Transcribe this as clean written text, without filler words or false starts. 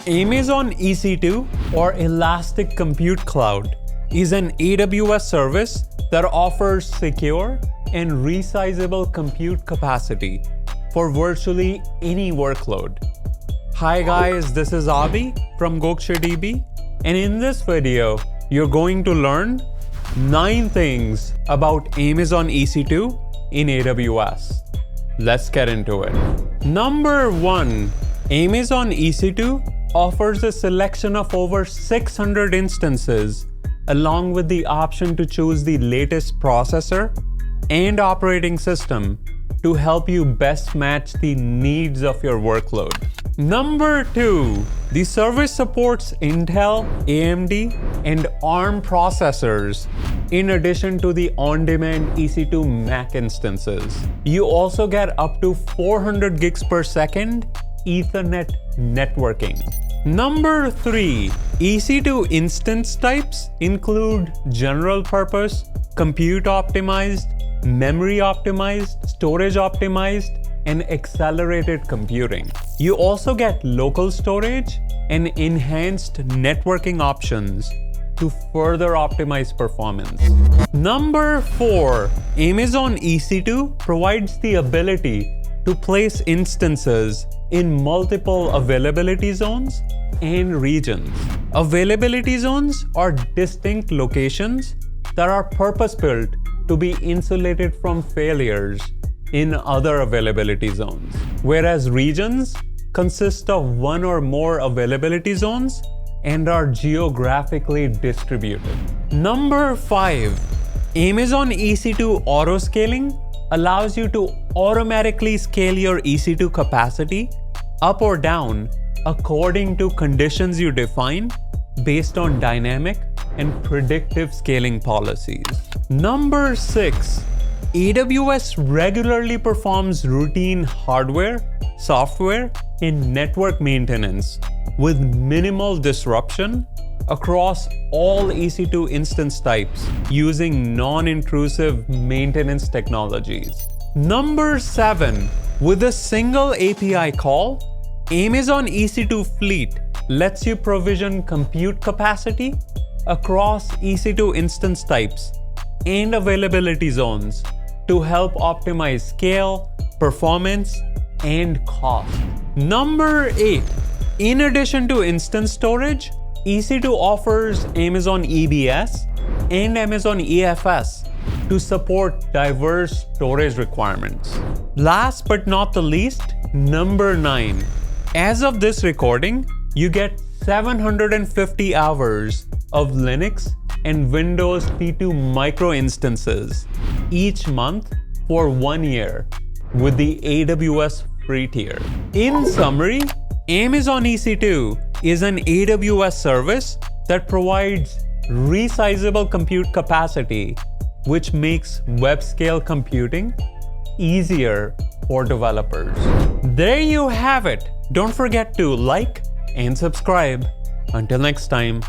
Amazon EC2 or Elastic Compute Cloud is an AWS service that offers secure and resizable compute capacity for virtually any workload. Hi guys, this is Abi from GokshDB, and in this video, you're going to learn 9 things about Amazon EC2 in AWS. Let's get into it. Number 1, Amazon EC2 offers a selection of over 600 instances, along with the option to choose the latest processor and operating system to help you best match the needs of your workload. Number 2, the service supports Intel, AMD, and ARM processors, in addition to the on-demand EC2 Mac instances. You also get up to 400 gigs per second Ethernet networking. Number 3, EC2 instance types include general purpose, compute optimized, memory optimized, storage optimized, and accelerated computing. You also get local storage and enhanced networking options to further optimize performance. Number 4, Amazon EC2 provides the ability to place instances in multiple availability zones and regions. Availability zones are distinct locations that are purpose-built to be insulated from failures in other availability zones, whereas regions consist of one or more availability zones and are geographically distributed. Number 5, Amazon EC2 auto-scaling allows you to automatically scale your EC2 capacity up or down according to conditions you define based on dynamic and predictive scaling policies. Number 6, AWS regularly performs routine hardware, software, and network maintenance with minimal disruption across all EC2 instance types using non-intrusive maintenance technologies. Number 7, with a single API call, Amazon EC2 Fleet lets you provision compute capacity across EC2 instance types and availability zones to help optimize scale, performance, and cost. Number 8, in addition to instance storage, EC2 offers Amazon EBS and Amazon EFS to support diverse storage requirements. Last but not the least, number 9. As of this recording, you get 750 hours of Linux and Windows P2 micro instances each month for 1 year with the AWS Free Tier. In summary, Amazon EC2 is an AWS service that provides resizable compute capacity, which makes web-scale computing easier for developers. There you have it. Don't forget to like and subscribe. Until next time.